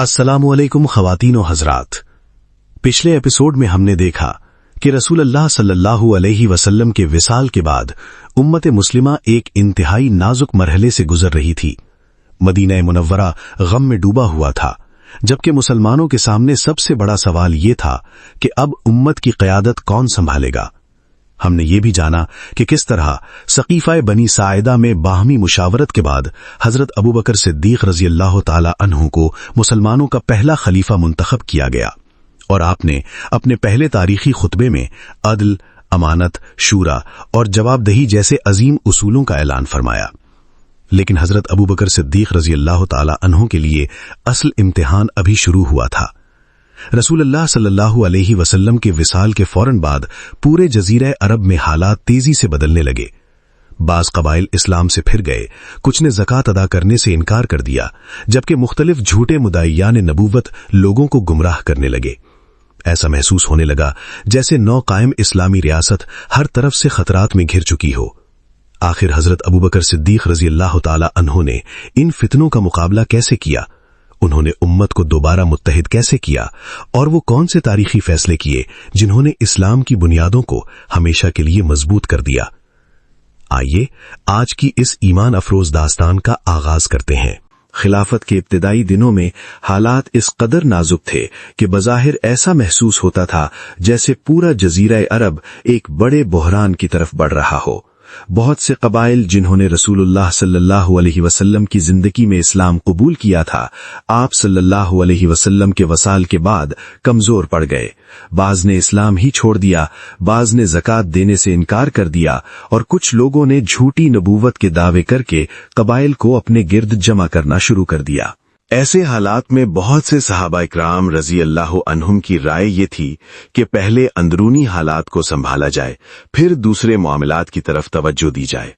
السلام علیکم خواتین و حضرات، پچھلے ایپیسوڈ میں ہم نے دیکھا کہ رسول اللہ صلی اللہ علیہ وسلم کے وصال کے بعد امت مسلمہ ایک انتہائی نازک مرحلے سے گزر رہی تھی۔ مدینہ منورہ غم میں ڈوبا ہوا تھا، جبکہ مسلمانوں کے سامنے سب سے بڑا سوال یہ تھا کہ اب امت کی قیادت کون سنبھالے گا۔ ہم نے یہ بھی جانا کہ کس طرح سقیفہ بنی ساعدہ میں باہمی مشاورت کے بعد حضرت ابوبکر صدیق رضی اللہ تعالی عنہ کو مسلمانوں کا پہلا خلیفہ منتخب کیا گیا، اور آپ نے اپنے پہلے تاریخی خطبے میں عدل، امانت، شورا اور جواب دہی جیسے عظیم اصولوں کا اعلان فرمایا۔ لیکن حضرت ابوبکر صدیق رضی اللہ تعالی عنہ کے لیے اصل امتحان ابھی شروع ہوا تھا۔ رسول اللہ صلی اللہ علیہ وسلم کے وصال کے فوراً بعد پورے جزیرہ عرب میں حالات تیزی سے بدلنے لگے۔ بعض قبائل اسلام سے پھر گئے، کچھ نے زکوٰۃ ادا کرنے سے انکار کر دیا، جبکہ مختلف جھوٹے مدعیان نبوت لوگوں کو گمراہ کرنے لگے۔ ایسا محسوس ہونے لگا جیسے نو قائم اسلامی ریاست ہر طرف سے خطرات میں گھر چکی ہو۔ آخر حضرت ابوبکر صدیق رضی اللہ تعالی عنہ نے ان فتنوں کا مقابلہ کیسے کیا؟ انہوں نے امت کو دوبارہ متحد کیسے کیا؟ اور وہ کون سے تاریخی فیصلے کیے جنہوں نے اسلام کی بنیادوں کو ہمیشہ کے لیے مضبوط کر دیا؟ آئیے آج کی اس ایمان افروز داستان کا آغاز کرتے ہیں۔ خلافت کے ابتدائی دنوں میں حالات اس قدر نازک تھے کہ بظاہر ایسا محسوس ہوتا تھا جیسے پورا جزیرہ عرب ایک بڑے بحران کی طرف بڑھ رہا ہو۔ بہت سے قبائل جنہوں نے رسول اللہ صلی اللہ علیہ وسلم کی زندگی میں اسلام قبول کیا تھا، آپ صلی اللہ علیہ وسلم کے وصال کے بعد کمزور پڑ گئے۔ بعض نے اسلام ہی چھوڑ دیا، بعض نے زکوٰۃ دینے سے انکار کر دیا، اور کچھ لوگوں نے جھوٹی نبوت کے دعوے کر کے قبائل کو اپنے گرد جمع کرنا شروع کر دیا۔ ایسے حالات میں بہت سے صحابہ اکرام رضی اللہ عنہم کی رائے یہ تھی کہ پہلے اندرونی حالات کو سنبھالا جائے، پھر دوسرے معاملات کی طرف توجہ دی جائے۔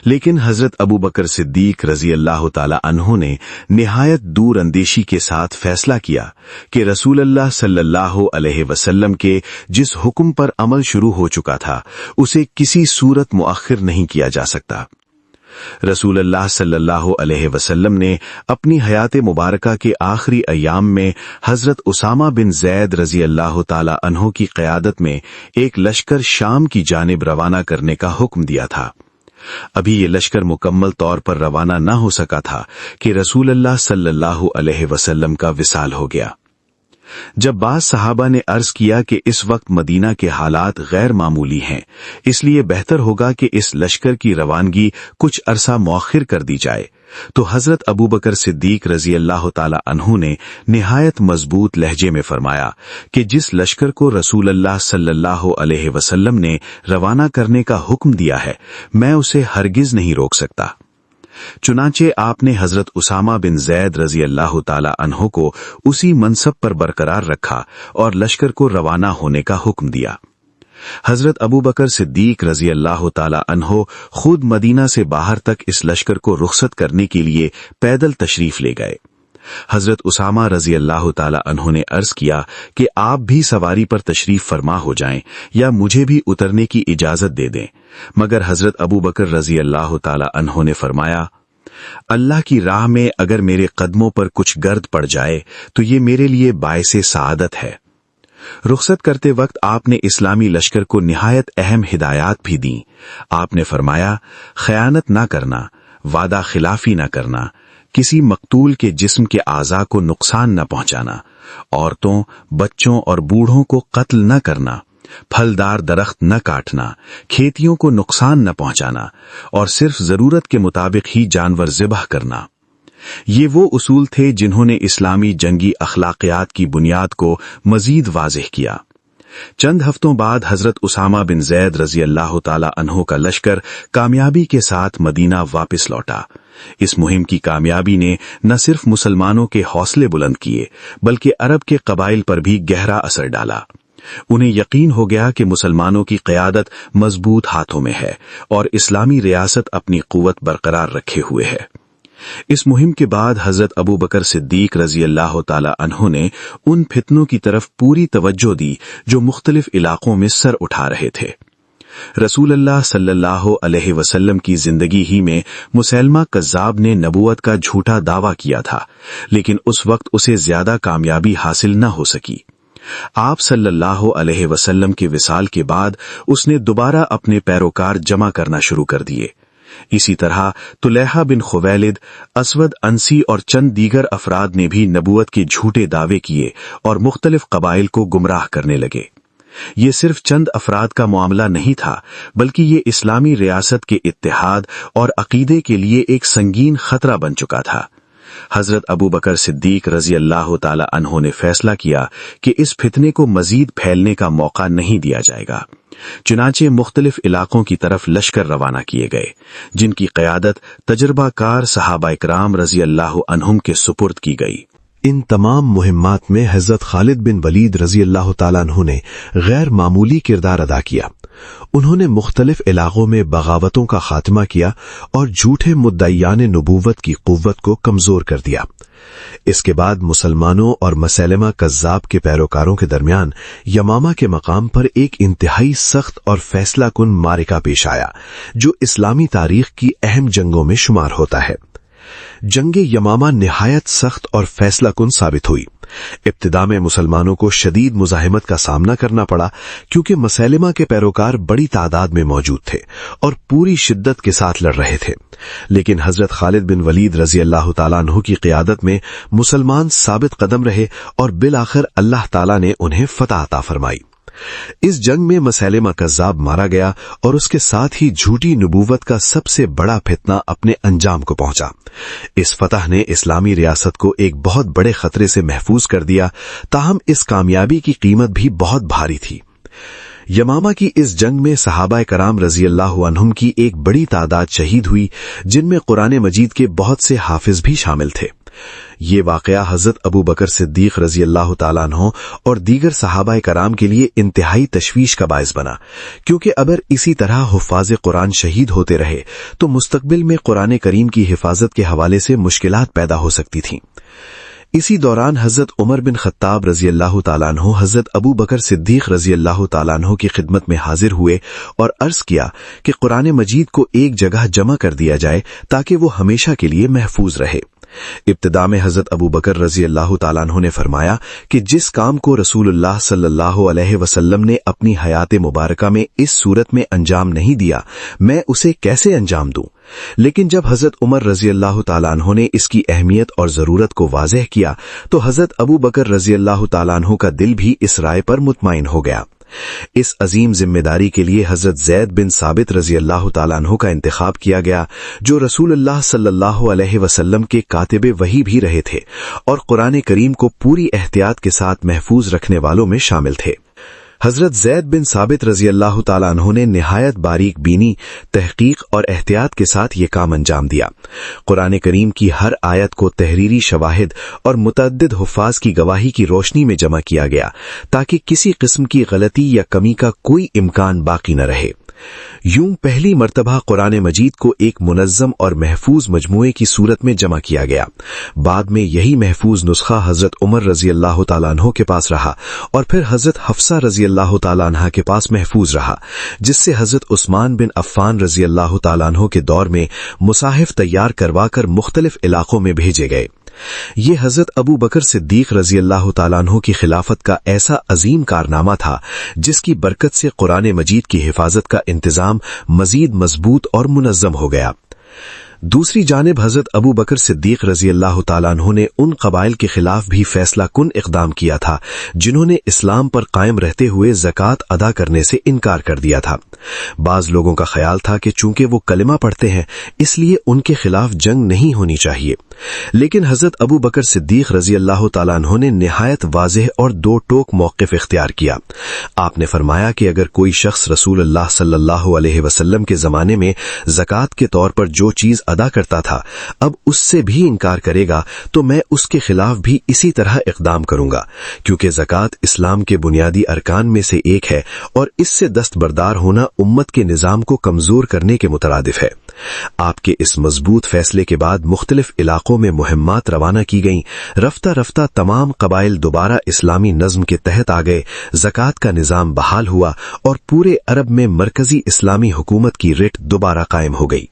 لیکن حضرت ابوبکر صدیق رضی اللہ تعالی عنہ نے نہایت دور اندیشی کے ساتھ فیصلہ کیا کہ رسول اللہ صلی اللہ علیہ وسلم کے جس حکم پر عمل شروع ہو چکا تھا اسے کسی صورت مؤخر نہیں کیا جا سکتا۔ رسول اللہ صلی اللہ علیہ وسلم نے اپنی حیات مبارکہ کے آخری ایام میں حضرت اسامہ بن زید رضی اللہ تعالی عنہ کی قیادت میں ایک لشکر شام کی جانب روانہ کرنے کا حکم دیا تھا۔ ابھی یہ لشکر مکمل طور پر روانہ نہ ہو سکا تھا کہ رسول اللہ صلی اللہ علیہ وسلم کا وصال ہو گیا۔ جب بعض صحابہ نے عرض کیا کہ اس وقت مدینہ کے حالات غیر معمولی ہیں، اس لیے بہتر ہوگا کہ اس لشکر کی روانگی کچھ عرصہ مؤخر کر دی جائے، تو حضرت ابوبکر صدیق رضی اللہ تعالی عنہ نے نہایت مضبوط لہجے میں فرمایا کہ جس لشکر کو رسول اللہ صلی اللہ علیہ وسلم نے روانہ کرنے کا حکم دیا ہے، میں اسے ہرگز نہیں روک سکتا۔ چنانچہ آپ نے حضرت اسامہ بن زید رضی اللہ تعالی عنہ کو اسی منصب پر برقرار رکھا اور لشکر کو روانہ ہونے کا حکم دیا۔ حضرت ابوبکر صدیق رضی اللہ تعالی عنہ خود مدینہ سے باہر تک اس لشکر کو رخصت کرنے کے لیے پیدل تشریف لے گئے۔ حضرت اسامہ رضی اللہ تعالی عنہ نے عرض کیا کہ آپ بھی سواری پر تشریف فرما ہو جائیں یا مجھے بھی اترنے کی اجازت دے دیں، مگر حضرت ابوبکر رضی اللہ تعالی عنہ نے فرمایا، اللہ کی راہ میں اگر میرے قدموں پر کچھ گرد پڑ جائے تو یہ میرے لیے باعث سعادت ہے۔ رخصت کرتے وقت آپ نے اسلامی لشکر کو نہایت اہم ہدایات بھی دیں۔ آپ نے فرمایا، خیانت نہ کرنا، وعدہ خلافی نہ کرنا، کسی مقتول کے جسم کے اعضاء کو نقصان نہ پہنچانا، عورتوں، بچوں اور بوڑھوں کو قتل نہ کرنا، پھلدار درخت نہ کاٹنا، کھیتیوں کو نقصان نہ پہنچانا، اور صرف ضرورت کے مطابق ہی جانور ذبح کرنا۔ یہ وہ اصول تھے جنہوں نے اسلامی جنگی اخلاقیات کی بنیاد کو مزید واضح کیا۔ چند ہفتوں بعد حضرت اسامہ بن زید رضی اللہ تعالی عنہ کا لشکر کامیابی کے ساتھ مدینہ واپس لوٹا۔ اس مہم کی کامیابی نے نہ صرف مسلمانوں کے حوصلے بلند کیے بلکہ عرب کے قبائل پر بھی گہرا اثر ڈالا۔ انہیں یقین ہو گیا کہ مسلمانوں کی قیادت مضبوط ہاتھوں میں ہے اور اسلامی ریاست اپنی قوت برقرار رکھے ہوئے ہے۔ اس مہم کے بعد حضرت ابوبکر صدیق رضی اللہ تعالی عنہ نے ان فتنوں کی طرف پوری توجہ دی جو مختلف علاقوں میں سر اٹھا رہے تھے۔ رسول اللہ صلی اللہ علیہ وسلم کی زندگی ہی میں مسیلمہ کذاب نے نبوت کا جھوٹا دعویٰ کیا تھا، لیکن اس وقت اسے زیادہ کامیابی حاصل نہ ہو سکی۔ آپ صلی اللہ علیہ وسلم کے وصال کے بعد اس نے دوبارہ اپنے پیروکار جمع کرنا شروع کر دیے۔ اسی طرح طلحہ بن خویلد، اسود انسی اور چند دیگر افراد نے بھی نبوت کے جھوٹے دعوے کیے اور مختلف قبائل کو گمراہ کرنے لگے۔ یہ صرف چند افراد کا معاملہ نہیں تھا، بلکہ یہ اسلامی ریاست کے اتحاد اور عقیدے کے لیے ایک سنگین خطرہ بن چکا تھا۔ حضرت ابو بکر صدیق رضی اللہ تعالی عنہ نے فیصلہ کیا کہ اس فتنے کو مزید پھیلنے کا موقع نہیں دیا جائے گا۔ چنانچہ مختلف علاقوں کی طرف لشکر روانہ کیے گئے، جن کی قیادت تجربہ کار صحابہ اکرام رضی اللہ عنہم کے سپرد کی گئی۔ ان تمام مہمات میں حضرت خالد بن ولید رضی اللہ تعالیٰ عنہ نے غیر معمولی کردار ادا کیا۔ انہوں نے مختلف علاقوں میں بغاوتوں کا خاتمہ کیا اور جھوٹے مدعیان نبوت کی قوت کو کمزور کر دیا۔ اس کے بعد مسلمانوں اور مسیلمہ کذاب کے پیروکاروں کے درمیان یمامہ کے مقام پر ایک انتہائی سخت اور فیصلہ کن معرکہ پیش آیا، جو اسلامی تاریخ کی اہم جنگوں میں شمار ہوتا ہے۔ جنگ یمامہ نہایت سخت اور فیصلہ کن ثابت ہوئی۔ ابتدا میں مسلمانوں کو شدید مزاحمت کا سامنا کرنا پڑا، کیونکہ مسیلمہ کے پیروکار بڑی تعداد میں موجود تھے اور پوری شدت کے ساتھ لڑ رہے تھے، لیکن حضرت خالد بن ولید رضی اللہ تعالیٰ عنہ کی قیادت میں مسلمان ثابت قدم رہے اور بالآخر اللہ تعالیٰ نے انہیں فتح عطا فرمائی۔ اس جنگ میں مسیلمہ کذاب مارا گیا اور اس کے ساتھ ہی جھوٹی نبوت کا سب سے بڑا فتنہ اپنے انجام کو پہنچا۔ اس فتح نے اسلامی ریاست کو ایک بہت بڑے خطرے سے محفوظ کر دیا، تاہم اس کامیابی کی قیمت بھی بہت بھاری تھی۔ یمامہ کی اس جنگ میں صحابہ کرام رضی اللہ عنہم کی ایک بڑی تعداد شہید ہوئی، جن میں قرآن مجید کے بہت سے حافظ بھی شامل تھے۔ یہ واقعہ حضرت ابو بکر صدیق رضی اللہ تعالیٰ عنہ اور دیگر صحابہ کرام کے لیے انتہائی تشویش کا باعث بنا، کیونکہ اگر اسی طرح حفاظ قرآن شہید ہوتے رہے تو مستقبل میں قرآن کریم کی حفاظت کے حوالے سے مشکلات پیدا ہو سکتی تھیں۔ اسی دوران حضرت عمر بن خطاب رضی اللہ تعالیٰ عنہ حضرت ابو بکر صدیق رضی اللہ تعالیٰ عنہ کی خدمت میں حاضر ہوئے اور عرض کیا کہ قرآن مجید کو ایک جگہ جمع کر دیا جائے تاکہ وہ ہمیشہ کے لیے محفوظ رہے۔ ابتدا میں حضرت ابو بکر رضی اللہ تعالیٰ عنہ نے فرمایا کہ جس کام کو رسول اللہ صلی اللہ علیہ وسلم نے اپنی حیات مبارکہ میں اس صورت میں انجام نہیں دیا، میں اسے کیسے انجام دوں؟ لیکن جب حضرت عمر رضی اللہ تعالیٰ عنہ نے اس کی اہمیت اور ضرورت کو واضح کیا تو حضرت ابو بکر رضی اللہ تعالیٰ عنہ کا دل بھی اس رائے پر مطمئن ہو گیا۔ اس عظیم ذمہ داری کے لیے حضرت زید بن ثابت رضی اللہ تعالیٰ عنہ کا انتخاب کیا گیا، جو رسول اللہ صلی اللہ علیہ وسلم کے کاتب وحی بھی رہے تھے اور قرآن کریم کو پوری احتیاط کے ساتھ محفوظ رکھنے والوں میں شامل تھے۔ حضرت زید بن ثابت رضی اللہ تعالیٰ عنہ نے نہایت باریک بینی، تحقیق اور احتیاط کے ساتھ یہ کام انجام دیا۔ قرآن کریم کی ہر آیت کو تحریری شواہد اور متعدد حفاظ کی گواہی کی روشنی میں جمع کیا گیا تاکہ کسی قسم کی غلطی یا کمی کا کوئی امکان باقی نہ رہے۔ یوں پہلی مرتبہ قرآن مجید کو ایک منظم اور محفوظ مجموعے کی صورت میں جمع کیا گیا۔ بعد میں یہی محفوظ نسخہ حضرت عمر رضی اللہ تعالیٰ عنہ کے پاس رہا اور پھر حضرت حفصہ رضی اللہ تعالیٰ عنہ کے پاس محفوظ رہا، جس سے حضرت عثمان بن عفان رضی اللہ تعالیٰ عنہ کے دور میں مصاحف تیار کروا کر مختلف علاقوں میں بھیجے گئے۔ یہ حضرت ابو بکر صدیق رضی اللہ تعالیٰ عنہ کی خلافت کا ایسا عظیم کارنامہ تھا جس کی برکت سے قرآن مجید کی حفاظت کا انتظام مزید مضبوط اور منظم ہو گیا۔ دوسری جانب حضرت ابو بکر صدیق رضی اللہ تعالیٰ عنہ نے ان قبائل کے خلاف بھی فیصلہ کن اقدام کیا تھا جنہوں نے اسلام پر قائم رہتے ہوئے زکوٰۃ ادا کرنے سے انکار کر دیا تھا۔ بعض لوگوں کا خیال تھا کہ چونکہ وہ کلمہ پڑھتے ہیں اس لیے ان کے خلاف جنگ نہیں ہونی چاہیے، لیکن حضرت ابو بکر صدیق رضی اللہ تعالیٰ عنہ نے نہایت واضح اور دو ٹوک موقف اختیار کیا۔ آپ نے فرمایا کہ اگر کوئی شخص رسول اللہ صلی اللہ علیہ وسلم کے زمانے میں زکوٰۃ کے طور پر جو چیز ادا کرتا تھا اب اس سے بھی انکار کرے گا تو میں اس کے خلاف بھی اسی طرح اقدام کروں گا، کیونکہ زکوٰۃ اسلام کے بنیادی ارکان میں سے ایک ہے اور اس سے دستبردار ہونا امت کے نظام کو کمزور کرنے کے مترادف ہے۔ آپ کے اس مضبوط فیصلے کے بعد مختلف علاقوں میں مہمات روانہ کی گئیں۔ رفتہ رفتہ تمام قبائل دوبارہ اسلامی نظم کے تحت آ گئے، زکوٰۃ کا نظام بحال ہوا اور پورے عرب میں مرکزی اسلامی حکومت کی رٹ دوبارہ قائم ہو گئی۔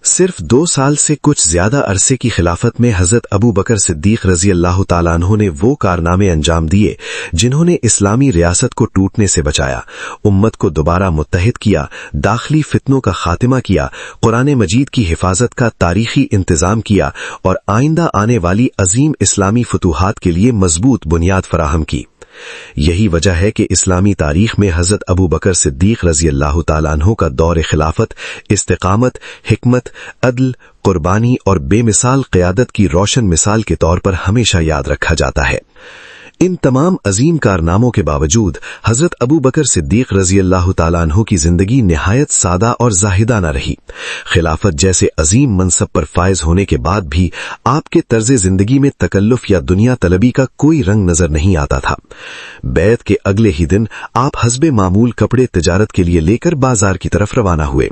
صرف 2 سال سے کچھ زیادہ عرصے کی خلافت میں حضرت ابو بکر صدیق رضی اللہ تعالیٰ عنہ نے وہ کارنامے انجام دیے جنہوں نے اسلامی ریاست کو ٹوٹنے سے بچایا، امت کو دوبارہ متحد کیا، داخلی فتنوں کا خاتمہ کیا، قرآن مجید کی حفاظت کا تاریخی انتظام کیا اور آئندہ آنے والی عظیم اسلامی فتوحات کے لیے مضبوط بنیاد فراہم کی۔ یہی وجہ ہے کہ اسلامی تاریخ میں حضرت ابو بکر صدیق رضی اللہ تعالیٰ عنہ کا دور خلافت استقامت، حکمت، عدل، قربانی اور بے مثال قیادت کی روشن مثال کے طور پر ہمیشہ یاد رکھا جاتا ہے۔ ان تمام عظیم کارناموں کے باوجود حضرت ابو بکر صدیق رضی اللہ تعالیٰ عنہ کی زندگی نہایت سادہ اور زاہدانہ رہی۔ خلافت جیسے عظیم منصب پر فائز ہونے کے بعد بھی آپ کے طرز زندگی میں تکلف یا دنیا طلبی کا کوئی رنگ نظر نہیں آتا تھا۔ بیعت کے اگلے ہی دن آپ حسب معمول کپڑے تجارت کے لیے لے کر بازار کی طرف روانہ ہوئے۔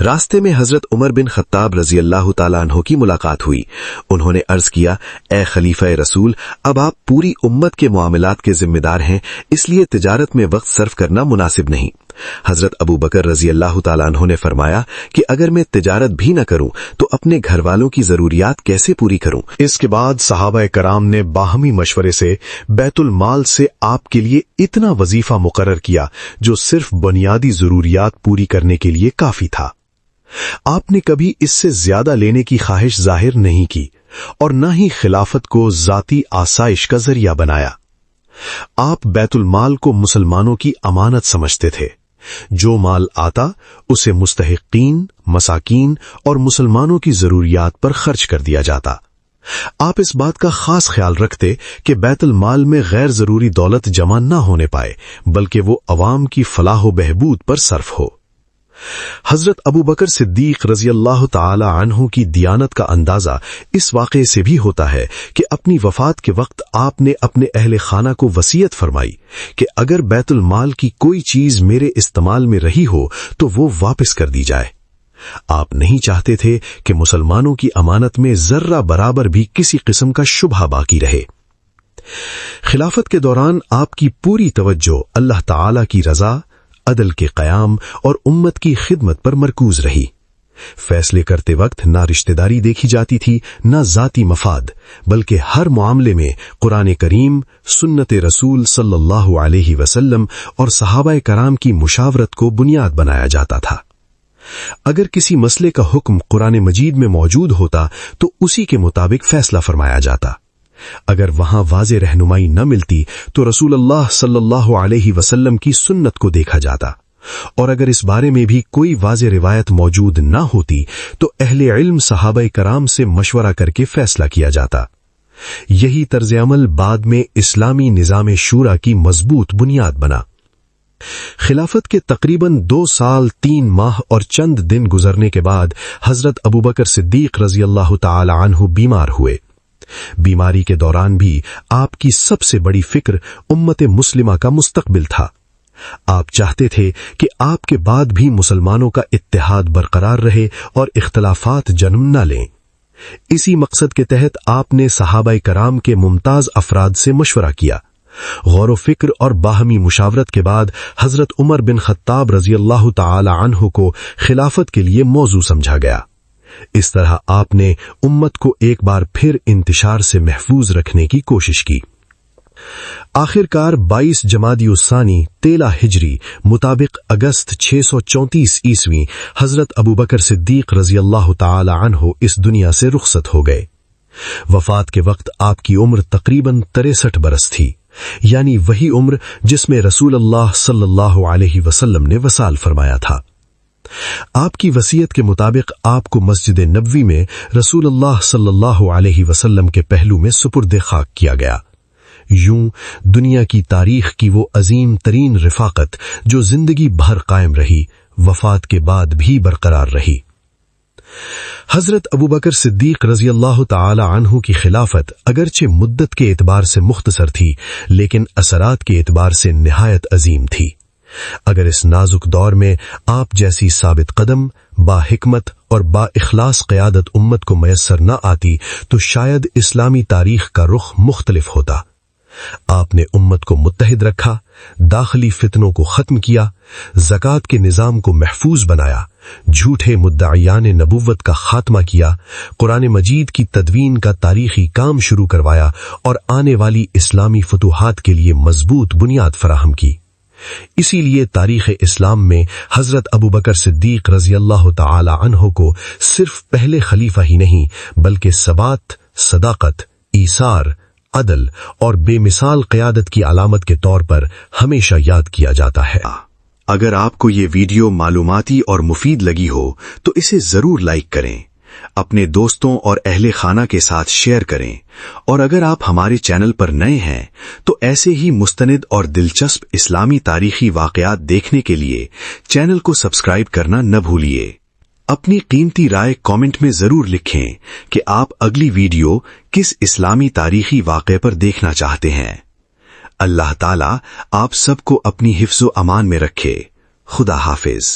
راستے میں حضرت عمر بن خطاب رضی اللہ تعالیٰ عنہ کی ملاقات ہوئی۔ انہوں نے عرض کیا، اے خلیفہ رسول، اب آپ پوری امت کے معاملات کے ذمہ دار ہیں، اس لیے تجارت میں وقت صرف کرنا مناسب نہیں۔ حضرت ابو بکر رضی اللہ تعالیٰ عنہ نے فرمایا کہ اگر میں تجارت بھی نہ کروں تو اپنے گھر والوں کی ضروریات کیسے پوری کروں؟ اس کے بعد صحابہ کرام نے باہمی مشورے سے بیت المال سے آپ کے لیے اتنا وظیفہ مقرر کیا جو صرف بنیادی ضروریات پوری کرنے کے لیے کافی تھا۔ آپ نے کبھی اس سے زیادہ لینے کی خواہش ظاہر نہیں کی اور نہ ہی خلافت کو ذاتی آسائش کا ذریعہ بنایا۔ آپ بیت المال کو مسلمانوں کی امانت سمجھتے تھے۔ جو مال آتا اسے مستحقین، مساکین اور مسلمانوں کی ضروریات پر خرچ کر دیا جاتا۔ آپ اس بات کا خاص خیال رکھتے کہ بیت المال میں غیر ضروری دولت جمع نہ ہونے پائے، بلکہ وہ عوام کی فلاح و بہبود پر صرف ہو۔ حضرت ابو بکر صدیق رضی اللہ تعالی عنہ کی دیانت کا اندازہ اس واقعے سے بھی ہوتا ہے کہ اپنی وفات کے وقت آپ نے اپنے اہل خانہ کو وصیت فرمائی کہ اگر بیت المال کی کوئی چیز میرے استعمال میں رہی ہو تو وہ واپس کر دی جائے۔ آپ نہیں چاہتے تھے کہ مسلمانوں کی امانت میں ذرہ برابر بھی کسی قسم کا شبہہ باقی رہے۔ خلافت کے دوران آپ کی پوری توجہ اللہ تعالی کی رضا، عدل کے قیام اور امت کی خدمت پر مرکوز رہی۔ فیصلے کرتے وقت نہ رشتہ داری دیکھی جاتی تھی، نہ ذاتی مفاد، بلکہ ہر معاملے میں قرآن کریم، سنت رسول صلی اللہ علیہ وسلم اور صحابہ کرام کی مشاورت کو بنیاد بنایا جاتا تھا۔ اگر کسی مسئلے کا حکم قرآن مجید میں موجود ہوتا تو اسی کے مطابق فیصلہ فرمایا جاتا۔ اگر وہاں واضح رہنمائی نہ ملتی تو رسول اللہ صلی اللہ علیہ وسلم کی سنت کو دیکھا جاتا، اور اگر اس بارے میں بھی کوئی واضح روایت موجود نہ ہوتی تو اہل علم صحابہ کرام سے مشورہ کر کے فیصلہ کیا جاتا۔ یہی طرز عمل بعد میں اسلامی نظام شورا کی مضبوط بنیاد بنا۔ خلافت کے تقریباً 2 سال 3 ماہ اور چند دن گزرنے کے بعد حضرت ابوبکر صدیق رضی اللہ تعالی عنہ بیمار ہوئے۔ بیماری کے دوران بھی آپ کی سب سے بڑی فکر امت مسلمہ کا مستقبل تھا۔ آپ چاہتے تھے کہ آپ کے بعد بھی مسلمانوں کا اتحاد برقرار رہے اور اختلافات جنم نہ لیں۔ اسی مقصد کے تحت آپ نے صحابہ کرام کے ممتاز افراد سے مشورہ کیا۔ غور و فکر اور باہمی مشاورت کے بعد حضرت عمر بن خطاب رضی اللہ تعالی عنہ کو خلافت کے لیے موضوع سمجھا گیا۔ اس طرح آپ نے امت کو ایک بار پھر انتشار سے محفوظ رکھنے کی کوشش کی۔ آخر کار 22 جمادی الثانی 13 ہجری مطابق اگست 634 عیسوی حضرت ابوبکر صدیق رضی اللہ تعالی عنہ اس دنیا سے رخصت ہو گئے۔ وفات کے وقت آپ کی عمر تقریباً 63 برس تھی، یعنی وہی عمر جس میں رسول اللہ صلی اللہ علیہ وسلم نے وصال فرمایا تھا۔ آپ کی وصیت کے مطابق آپ کو مسجد نبوی میں رسول اللہ صلی اللہ علیہ وسلم کے پہلو میں سپرد خاک کیا گیا۔ یوں دنیا کی تاریخ کی وہ عظیم ترین رفاقت جو زندگی بھر قائم رہی، وفات کے بعد بھی برقرار رہی۔ حضرت ابوبکر صدیق رضی اللہ تعالی عنہ کی خلافت اگرچہ مدت کے اعتبار سے مختصر تھی، لیکن اثرات کے اعتبار سے نہایت عظیم تھی۔ اگر اس نازک دور میں آپ جیسی ثابت قدم، با حکمت اور با اخلاص قیادت امت کو میسر نہ آتی تو شاید اسلامی تاریخ کا رخ مختلف ہوتا۔ آپ نے امت کو متحد رکھا، داخلی فتنوں کو ختم کیا، زکوٰۃ کے نظام کو محفوظ بنایا، جھوٹے مدعیان نبوت کا خاتمہ کیا، قرآن مجید کی تدوین کا تاریخی کام شروع کروایا اور آنے والی اسلامی فتوحات کے لیے مضبوط بنیاد فراہم کی۔ اسی لیے تاریخ اسلام میں حضرت ابوبکر صدیق رضی اللہ تعالی عنہ کو صرف پہلے خلیفہ ہی نہیں بلکہ ثبات، صداقت، ایثار، عدل اور بے مثال قیادت کی علامت کے طور پر ہمیشہ یاد کیا جاتا ہے۔ اگر آپ کو یہ ویڈیو معلوماتی اور مفید لگی ہو تو اسے ضرور لائک کریں، اپنے دوستوں اور اہل خانہ کے ساتھ شیئر کریں، اور اگر آپ ہمارے چینل پر نئے ہیں تو ایسے ہی مستند اور دلچسپ اسلامی تاریخی واقعات دیکھنے کے لیے چینل کو سبسکرائب کرنا نہ بھولیے۔ اپنی قیمتی رائے کامنٹ میں ضرور لکھیں کہ آپ اگلی ویڈیو کس اسلامی تاریخی واقعے پر دیکھنا چاہتے ہیں۔ اللہ تعالیٰ آپ سب کو اپنی حفظ و امان میں رکھے۔ خدا حافظ۔